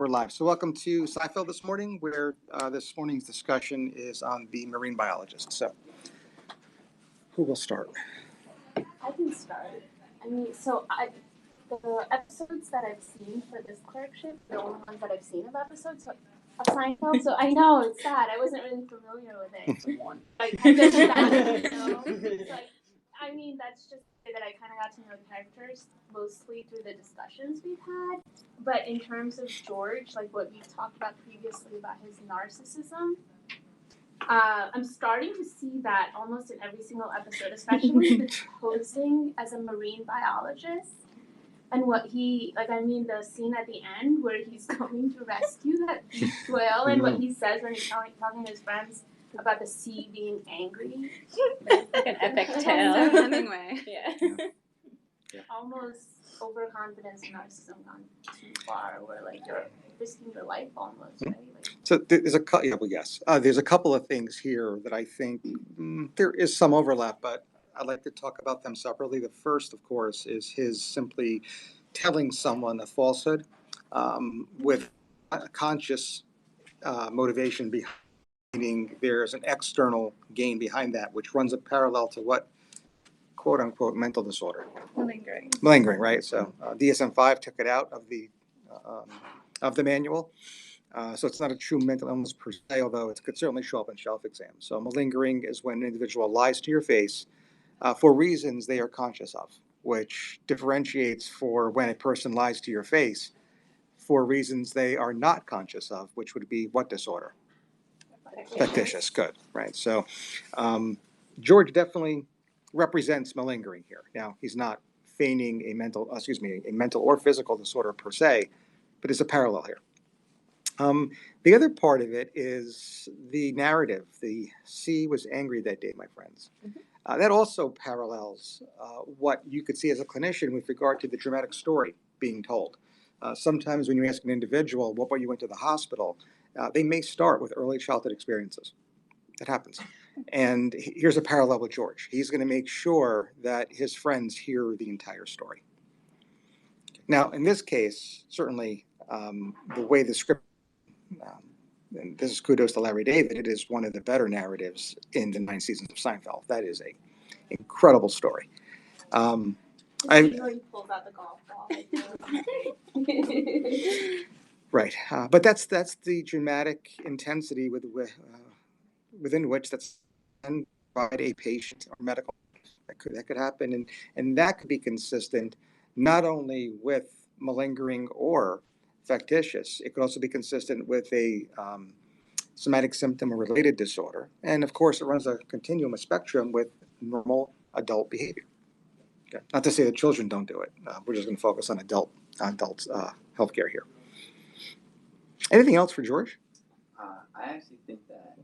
We're live. So welcome to Psyfeld this morning, where this morning's discussion is on the marine biologist. So who will start? I can start. The episodes that I've seen for this clerkship, the only ones that I've seen of episodes of Seinfeld, so I know it's sad. I wasn't really familiar with it. I guess that, that's just that I kind of got to know the characters mostly through the discussions we've had. But in terms of George, like what we've talked about previously about his narcissism, I'm starting to see that almost in every single episode, especially the posing as a marine biologist. And the scene at the end where he's going to rescue that beach whale and what he says when he's talking to his friends about the sea being angry. Like an epic tale. Hemingway. Yeah. Almost overconfidence and narcissism gone too far where you're risking your life almost, right? So there's there's a couple of things here that I think there is some overlap, but I'd like to talk about them separately. The first, of course, is his simply telling someone a falsehood with a conscious motivation behind, meaning there's an external gain behind that, which runs a parallel to what, quote unquote, mental disorder. Malingering, right? So DSM-5 took it out of the manual. So it's not a true mental illness per se, although it could certainly show up in shelf exams. So malingering is when an individual lies to your face for reasons they are conscious of, which differentiates for when a person lies to your face for reasons they are not conscious of, which would be what disorder? Factitious, good, right? So George definitely represents malingering here. Now, he's not feigning a mental or physical disorder per se, but it's a parallel here. The other part of it is the narrative. The sea was angry that day, my friends. That also parallels what you could see as a clinician with regard to the dramatic story being told. Sometimes when you ask an individual, what brought you into the hospital, they may start with early childhood experiences. That happens. And here's a parallel with George. He's going to make sure that his friends hear the entire story. Now, in this case, certainly the way the script, and this is kudos to Larry David, it is one of the better narratives in the 9 seasons of Seinfeld. That is an incredible story. He pulls out the golf ball. Right, but that's the dramatic intensity within which that's can provide a patient or medical that could happen, and that could be consistent not only with malingering or factitious. It could also be consistent with a somatic symptom or related disorder, and of course, it runs a continuum, a spectrum with normal adult behavior. Okay. Not to say that children don't do it. We're just going to focus on adult healthcare here. Anything else for George? I actually think that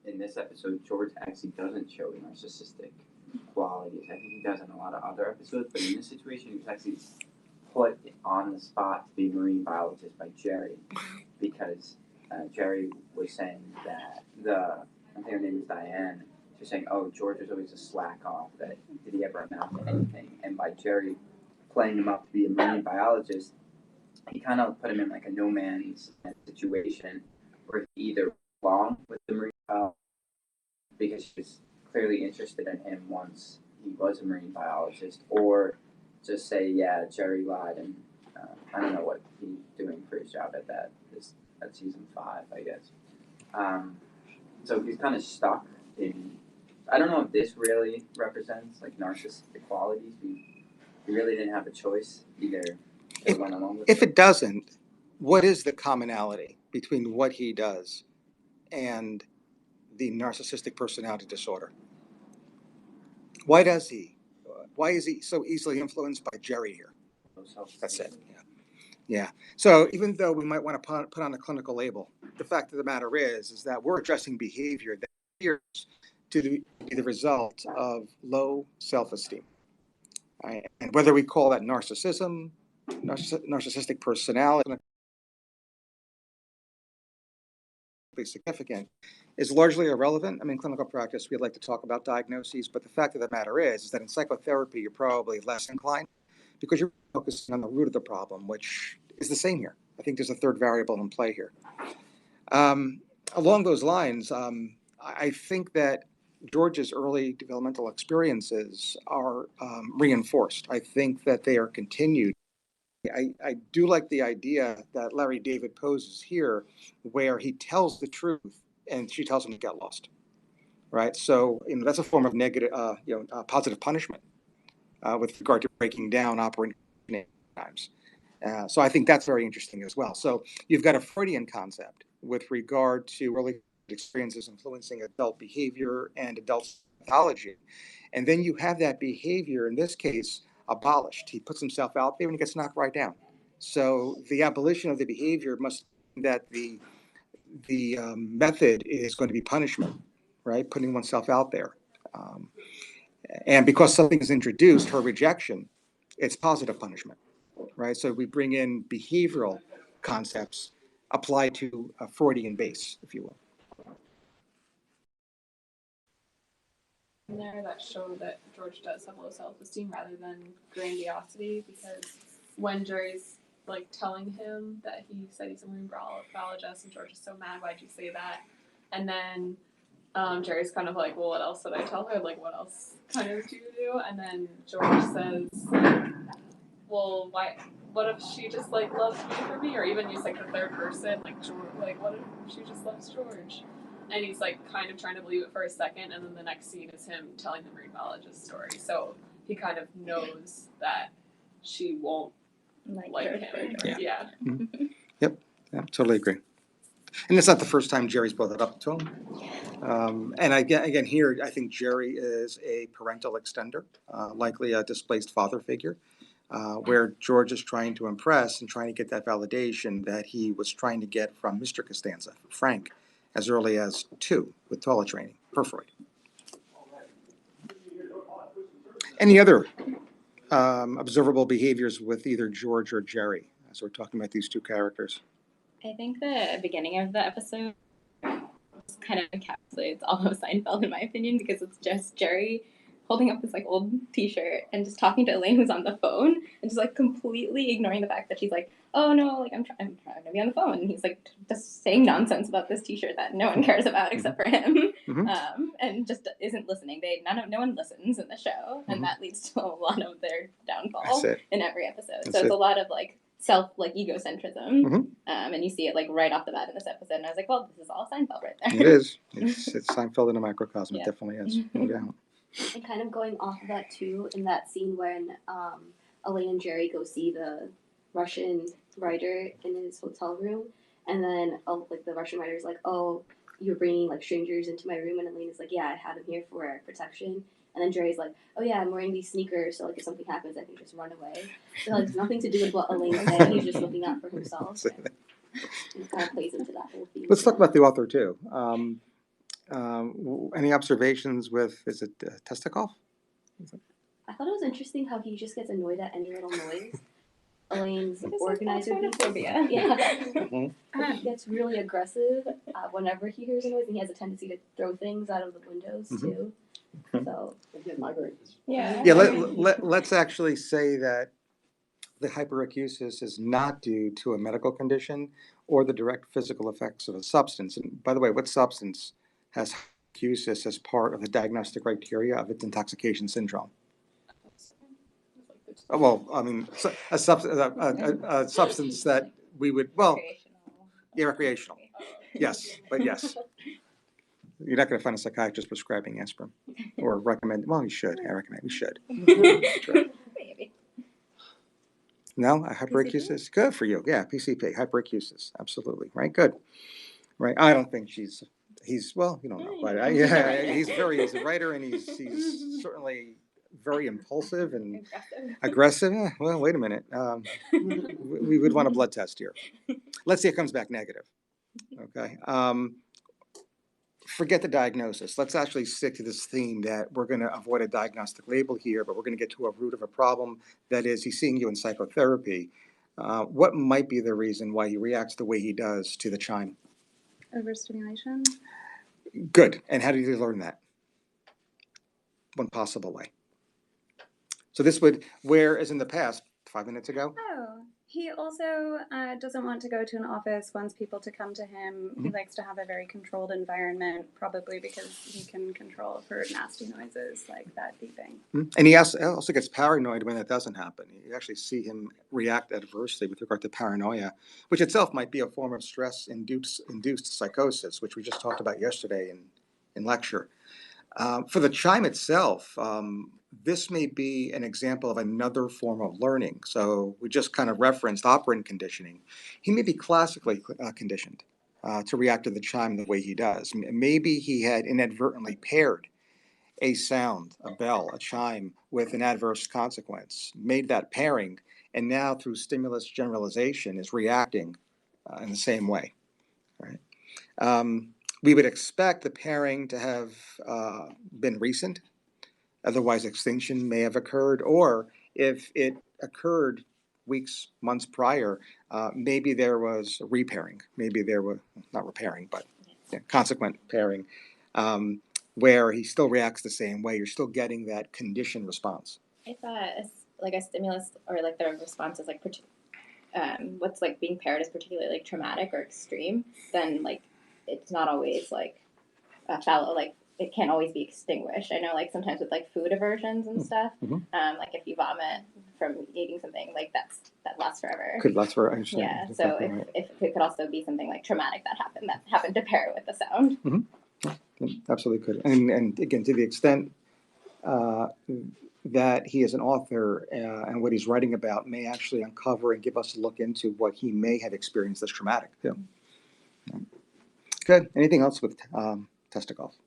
in this episode, George actually doesn't show narcissistic qualities. I think he does in a lot of other episodes, but in this situation, he was actually put on the spot to be a marine biologist by Jerry, because Jerry was saying that I think her name is Diane, she was saying, oh, George was always a slack off, that did he ever amount to anything? And by Jerry playing him up to be a marine biologist, he kind of put him in like a no man's situation where he either belonged with the marine biologist because she was clearly interested in him once he was a marine biologist, or just say, yeah, Jerry lied, and I don't know what he's doing for his job at season 5, I guess. So he's kind of stuck in. I don't know if this really represents like narcissistic qualities. We really didn't have a choice either. If it doesn't, what is the commonality between what he does and the narcissistic personality disorder? Why is he so easily influenced by Jerry here? That's it. Yeah. So even though we might want to put on a clinical label, the fact of the matter is that we're addressing behavior that appears to be the result of low self-esteem. Right? And whether we call that narcissism, narcissistic personality, significant, is largely irrelevant. I mean, clinical practice, we'd like to talk about diagnoses, but the fact of the matter is that in psychotherapy, you're probably less inclined because you're focusing on the root of the problem, which is the same here. I think there's a third variable in play here. Along those lines, I think that George's early developmental experiences are reinforced. I think that they are continued. I do like the idea that Larry David poses here, where he tells the truth and she tells him to get lost, right? So that's a form of negative, positive punishment with regard to breaking down operating times. So I think that's very interesting as well. So you've got a Freudian concept with regard to early experiences influencing adult behavior and adult pathology. And then you have that behavior, in this case, abolished. He puts himself out there and he gets knocked right down. So the abolition of the behavior must mean that the method is going to be punishment, right? Putting oneself out there. And because something is introduced, her rejection, it's positive punishment, right? So we bring in behavioral concepts applied to a Freudian base, if you will. There that show that George does have low self-esteem rather than grandiosity, because when Jerry's like telling him that he said he's a marine biologist and George is so mad, why'd you say that? And then Jerry's kind of like, well, what else did I tell her? Like, what else kind of do you do? And then George says, well, what if she just like loves me for me? Or even use like the third person, like George, like what if she just loves George? And he's like kind of trying to believe it for a second, and then the next scene is him telling the MarineBiologist story. So he kind of knows that she won't like him. Yeah. Mm-hmm. Yep. Yeah, totally agree. And it's not the first time Jerry's brought that up to him. And again, here, I think Jerry is a parental extender, likely a displaced father figure, where George is trying to impress and trying to get that validation that he was trying to get from Mr. Costanza, Frank, as early as 2 with toilet training, per Freud. Any other observable behaviors with either George or Jerry, as we're talking about these two characters? I think the beginning of the episode kind of encapsulates all of Seinfeld, in my opinion, because it's just Jerry holding up this like old T-shirt and just talking to Elaine, who's on the phone, and just like completely ignoring the fact that she's like, oh no, like I'm trying to be on the phone, and he's like just saying nonsense about this T-shirt that no one cares about except for him, and just isn't listening. No one listens in the show, and that leads to a lot of their downfall in every episode. So it's a lot of like self like egocentrism, and you see it like right off the bat in this episode. And I was like, well, this is all Seinfeld right there. It is. It's Seinfeld in a microcosm. It definitely is. No doubt. And kind of going off of that too, in that scene when Elaine and Jerry go see the Russian writer in his hotel room, and then like the Russian writer is like, "Oh, you're bringing like strangers into my room," and Elaine is like, "Yeah, I have them here for protection." And then Jerry's like, "Oh yeah, I'm wearing these sneakers, so like if something happens, I can just run away." So like it's nothing to do with what Elaine said. He's just looking out for himself. And it kind of plays into that whole theme. Let's talk about the author too. Any observations with, is it Testikov? I thought it was interesting how he just gets annoyed at any little noise. Elaine's organizer phobia. Yeah. He gets really aggressive whenever he hears a noise, and he has a tendency to throw things out of the windows too. So yeah. Let's actually say that the hyperacusis is not due to a medical condition or the direct physical effects of a substance. And by the way, what substance has hyperacusis as part of the diagnostic criteria of its intoxication syndrome? Well, I mean, a substance that we would, recreational. Yes, but yes. You're not going to find a psychiatrist prescribing aspirin or recommend. Well, you should. I recommend. We should. Maybe. No, hyperacusis. Good for you. Yeah, PCP, hyperacusis. Absolutely. Right. Good. Right. I don't think he's. Well, you don't know, but he's a writer, and he's certainly very impulsive and aggressive. Well, wait a minute. We would want a blood test here. Let's see if it comes back negative. Okay. Forget the diagnosis. Let's actually stick to this theme that we're going to avoid a diagnostic label here, but we're going to get to a root of a problem. That is, he's seeing you in psychotherapy. What might be the reason why he reacts the way he does to the chime? Overstimulation. Good. And how did you learn that? One possible way. So this would, whereas in the past, 5 minutes ago, He also doesn't want to go to an office, wants people to come to him. He likes to have a very controlled environment, probably because he can control for nasty noises like that beeping. And he also gets paranoid when that doesn't happen. You actually see him react adversely with regard to paranoia, which itself might be a form of stress-induced psychosis, which we just talked about yesterday in lecture. For the chime itself, this may be an example of another form of learning. So we just kind of referenced operant conditioning. He may be classically conditioned to react to the chime the way he does. Maybe he had inadvertently paired a sound, a bell, a chime, with an adverse consequence, made that pairing, and now through stimulus generalization is reacting in the same way. Right? We would expect the pairing to have been recent. Otherwise, extinction may have occurred. Or if it occurred weeks, months prior, maybe there was repairing. Maybe there was, not repairing, but consequent pairing, where he still reacts the same way. You're still getting that conditioned response. I thought like a stimulus or like the response is like what's like being paired is particularly like traumatic or extreme, then like it's not always like fallow, like it can't always be extinguished. I know like sometimes with like food aversions and stuff, like if you vomit from eating something, like that lasts forever. Could last for, I understand. Yeah, That's so exactly right. if it could also be something like traumatic that happened to pair with the sound. Absolutely could. And again, to the extent that he is an author and what he's writing about may actually uncover and give us a look into what he may have experienced as traumatic too. Good. Anything else with testicles?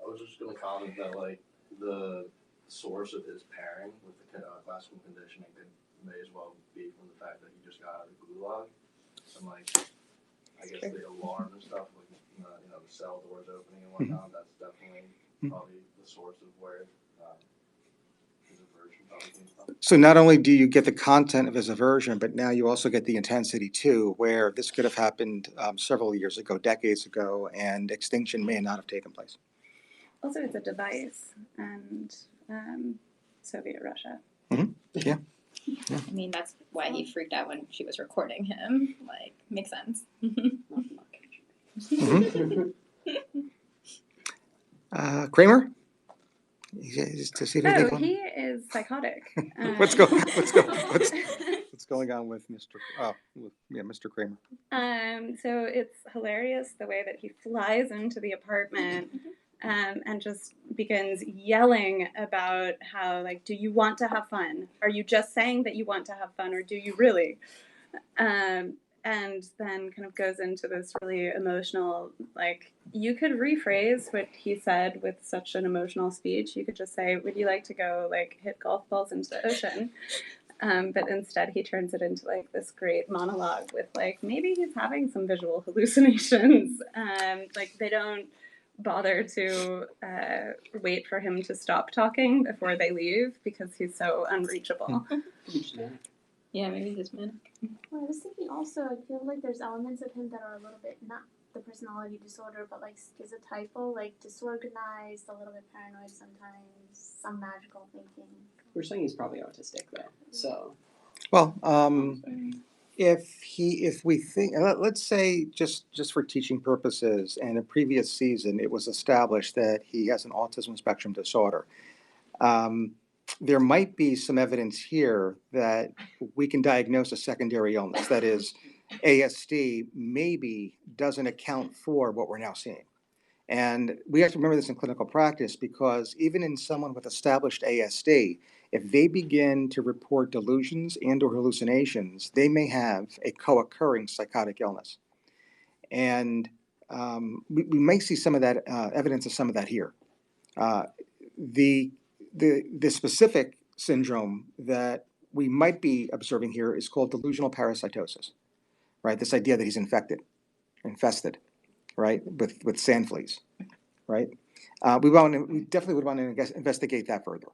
I was just going to comment that like the source of his pairing with the classical conditioning may as well be from the fact that he just got out of the gulag. And like, I guess the alarm and stuff, like the cell doors opening and whatnot, that's definitely probably the source of where his aversion probably came from. So not only do you get the content of his aversion, but now you also get the intensity too, where this could have happened several years ago, decades ago, and extinction may not have taken place. Also, it's a device, and Soviet Russia. Yeah. I mean, that's why he freaked out when she was recording him. Like, makes sense. Kramer? To see if anything He is psychotic. What's going on with Mr. Kramer? So it's hilarious the way that he flies into the apartment and just begins yelling about how, like, do you want to have fun? Are you just saying that you want to have fun, or do you really? And then kind of goes into this really emotional, like, you could rephrase what he said with such an emotional speech. You could just say, would you like to go, like, hit golf balls into the ocean? But instead he turns it into, like, this great monologue with, like, maybe he's having some visual hallucinations. Like, they don't bother to wait for him to stop talking before they leave because he's so unreachable. Yeah, maybe he's manic. Well, I was thinking also, I feel like there's elements of him that are a little bit, not the personality disorder, but like schizotypal, like disorganized, a little bit paranoid sometimes, some magical thinking. We're saying he's probably autistic though, so. Well, if we think, let's say just for teaching purposes, and in a previous season it was established that he has an autism spectrum disorder. There might be some evidence here that we can diagnose a secondary illness. That is, ASD maybe doesn't account for what we're now seeing. And we have to remember this in clinical practice, because even in someone with established ASD, if they begin to report delusions and or hallucinations, they may have a co-occurring psychotic illness. And we may see some of that evidence of some of that here. The specific syndrome that we might be observing here is called delusional parasitosis, right? This idea that he's infested, right, with sand fleas, right? We definitely would want to investigate that further,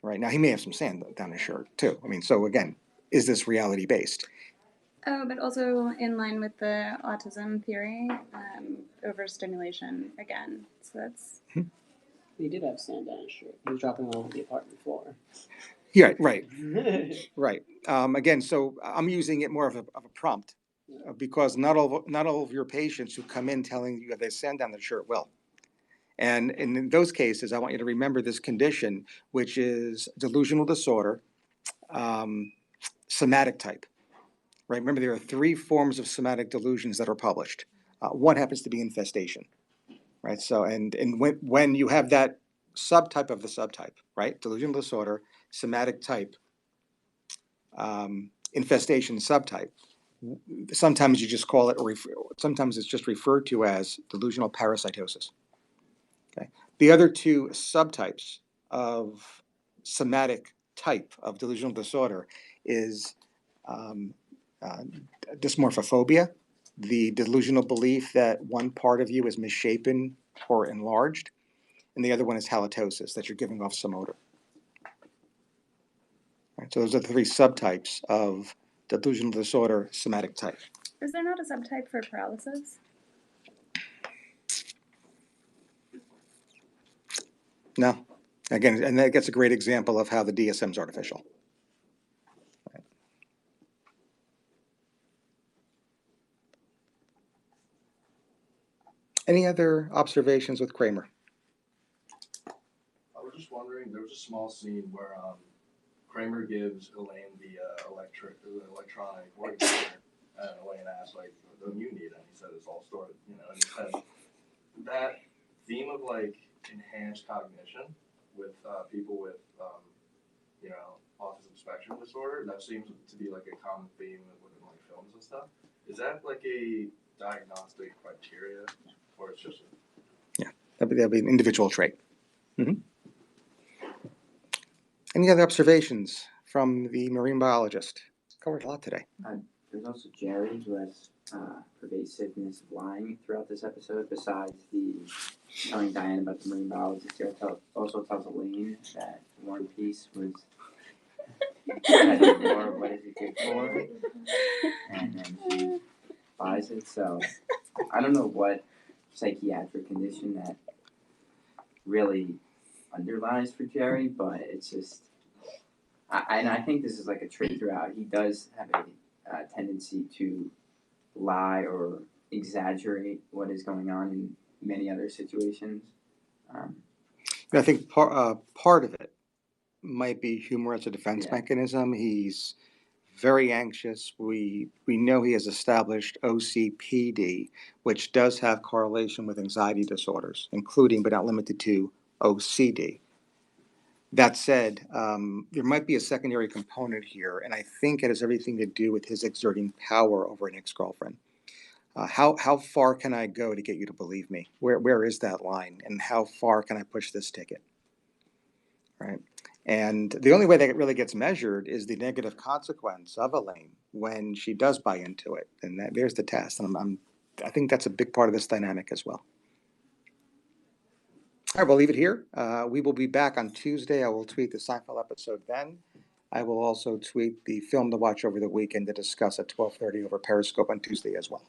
right? Now he may have some sand down his shirt too. I mean, so again, is this reality based? Oh, but also in line with the autism theory, overstimulation again. So that's. He did have sand on his shirt. He was dropping all over the apartment floor. Yeah, right, right. Again, so I'm using it more of a prompt because not all of your patients who come in telling you they send down the shirt will. And in those cases, I want you to remember this condition, which is delusional disorder, somatic type. Right? Remember, there are 3 forms of somatic delusions that are published. One happens to be infestation, right? So, and when you have that subtype of the subtype, right? Delusional disorder, somatic type, infestation subtype. Sometimes you just call it, sometimes it's just referred to as delusional parasitosis. Okay. The other 2 subtypes of somatic type of delusional disorder is um, uh, dysmorphophobia, the delusional belief that one part of you is misshapen or enlarged, and the other one is halitosis, that you're giving off some odor. Right, so those are the 3 subtypes of delusional disorder somatic type. Is there not a subtype for paralysis? No. Again, and that gets a great example of how the DSM is artificial. Right. Any other observations with Kramer? I was just wondering, there was a small scene where Kramer gives Elaine the electronic organizer, and Elaine asks, like, don't you need it? And he said it's all stored, you know, and he said that theme of, like, enhanced cognition with people with, you know, autism spectrum disorder, that seems to be, like, a common theme within, like, films and stuff. Is that, like, a diagnostic criteria, or it's just Yeah, that'd be an individual trait. Mm-hmm. Any other observations from the marine biologist? Covered a lot today. There's also Jerry, who has pervasiveness of lying throughout this episode, besides the telling Diane about the marine biologist. He also tells Elaine that War and Peace was had more, what is it good for? And then she buys it. So I don't know what psychiatric condition that really underlies for Jerry, but it's just, and I think this is like a trait throughout. He does have a tendency to lie or exaggerate what is going on in many other situations. I think part of it might be humor as a defense Yeah. mechanism. He's very anxious. We know he has established OCPD, which does have correlation with anxiety disorders, including but not limited to OCD. That said, there might be a secondary component here, and I think it has everything to do with his exerting power over an ex-girlfriend. How far can I go to get you to believe me? Where is that line, and how far can I push this ticket? Right. And the only way that it really gets measured is the negative consequence of Elaine when she does buy into it, and there's the test. And I think that's a big part of this dynamic as well. All right, we'll leave it here. We will be back on Tuesday. I will tweet the Seinfeld episode then. I will also tweet the film to watch over the weekend to discuss at 12:30 over Periscope on Tuesday as well.